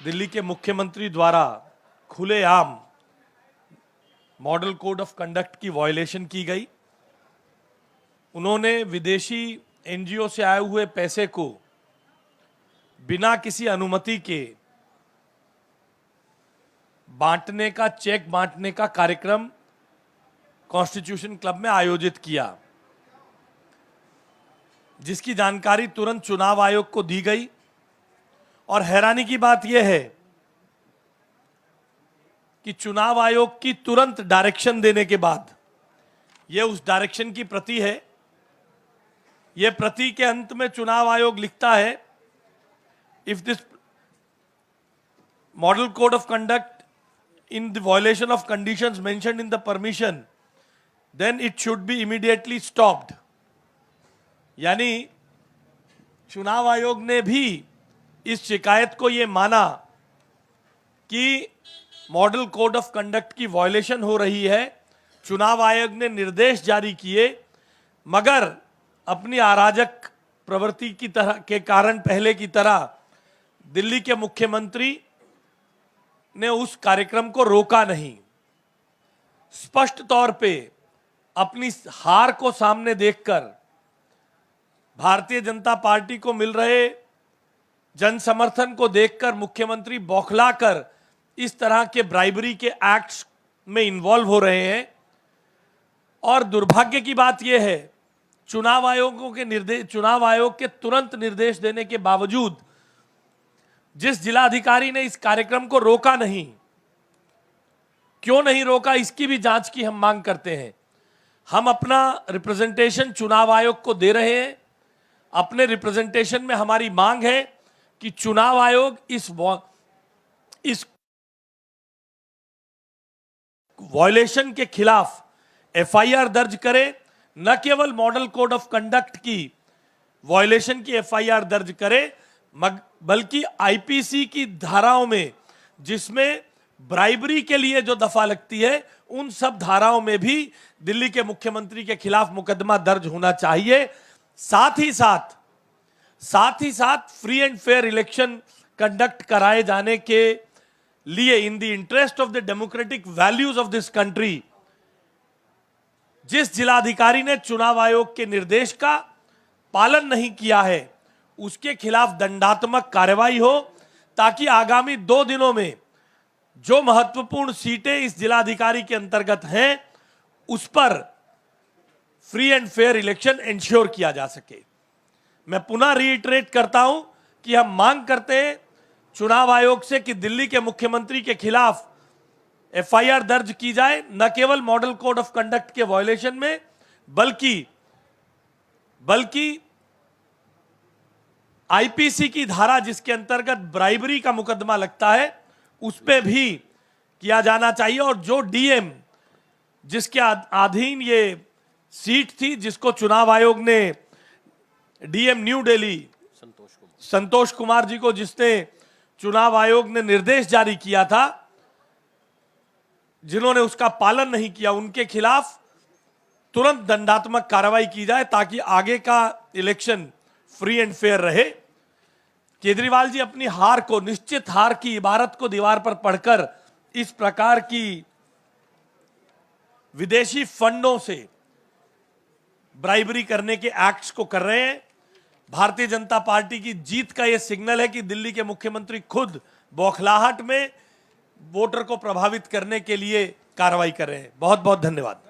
दिल्ली के मुख्यमंत्री द्वारा खुलेआम मॉडल कोड ऑफ कंडक्ट की वायलेशन की गई। उन्होंने विदेशी एनजीओ से आए हुए पैसे को बिना किसी अनुमति के बांटने का, चेक बांटने का कार्यक्रम कॉन्स्टिट्यूशन क्लब में आयोजित किया, जिसकी जानकारी तुरंत चुनाव आयोग को दी गई। और हैरानी की बात यह है कि चुनाव आयोग की तुरंत डायरेक्शन देने के बाद, यह उस डायरेक्शन की प्रति है, यह प्रति के अंत में चुनाव आयोग लिखता है, if this model code of conduct in the violation of conditions mentioned in the permission, then it should be immediately stopped. यानी चुनाव आयोग ने भी इस शिकायत को यह माना कि मॉडल कोड ऑफ कंडक्ट की वायलेशन हो रही है। चुनाव आयोग ने निर्देश जारी किए, मगर अपनी अराजक प्रवृत्ति की तरह के कारण पहले की तरह दिल्ली के मुख्यमंत्री ने उस कार्यक्रम को रोका नहीं। स्पष्ट तौर पे अपनी हार को सामने देखकर भारतीय जनता पार्टी को मिल रहे जन समर्थन को देखकर मुख्यमंत्री बौखलाकर इस तरह के ब्राइबरी के एक्ट्स में इन्वॉल्व हो रहे हैं। और दुर्भाग्य की बात यह है, चुनाव आयोग के तुरंत निर्देश देने के बावजूद जिस जिलाधिकारी ने इस कार्यक्रम को रोका नहीं, क्यों नहीं रोका, इसकी भी जांच की हम मांग करते हैं। हम अपना रिप्रेजेंटेशन चुनाव आयोग को दे रहे हैं। अपने रिप्रेजेंटेशन में हमारी मांग है कि चुनाव आयोग इस वायलेशन के खिलाफ एफआईआर दर्ज करे। न केवल मॉडल कोड ऑफ कंडक्ट की वायलेशन की एफआईआर दर्ज करे, बल्कि आईपीसी की धाराओं में जिसमें ब्राइबरी के लिए जो दफा लगती है, उन सब धाराओं में भी दिल्ली के मुख्यमंत्री के खिलाफ मुकदमा दर्ज होना चाहिए। साथ ही साथ free and fair election conduct कराए जाने के लिए, in the interest of the democratic values of this country, जिस जिलाधिकारी ने चुनाव आयोग के निर्देश का पालन नहीं किया है, उसके खिलाफ दंडात्मक कार्रवाई हो, ताकि आगामी 2 दिनों में जो महत्वपूर्ण सीटें इस जिलाधिकारी के अंतर्गत हैं, उस पर free and fair election ensure किया जा सके। मैं पुनः रीइटरेट करता हूं कि हम मांग करते हैं चुनाव आयोग से कि दिल्ली के मुख्यमंत्री के खिलाफ एफआईआर दर्ज की जाए, न केवल मॉडल कोड ऑफ कंडक्ट के वायलेशन में, बल्कि आईपीसी की धारा जिसके अंतर्गत ब्राइबरी का मुकदमा लगता है, उस पे भी किया जाना चाहिए। और जो डीएम जिसके अधीन ये सीट थी, जिसको चुनाव आयोग ने, डीएम न्यू दिल्ली संतोष कुमार जी को, जिसने चुनाव आयोग ने निर्देश जारी किया था, जिन्होंने उसका पालन नहीं किया, उनके खिलाफ तुरंत दंडात्मक कार्रवाई की जाए, ताकि आगे का इलेक्शन फ्री एंड फेयर रहे। केजरीवाल जी अपनी हार को, निश्चित हार की इबारत को दीवार पर पढ़कर इस प्रकार की विदेशी फंडों से ब्राइबरी करने के एक्ट्स को कर रहे हैं। भारतीय जनता पार्टी की जीत का यह सिग्नल है कि दिल्ली के मुख्यमंत्री खुद बौखलाहट में वोटर को प्रभावित करने के लिए कार्रवाई कर रहे हैं। बहुत बहुत धन्यवाद।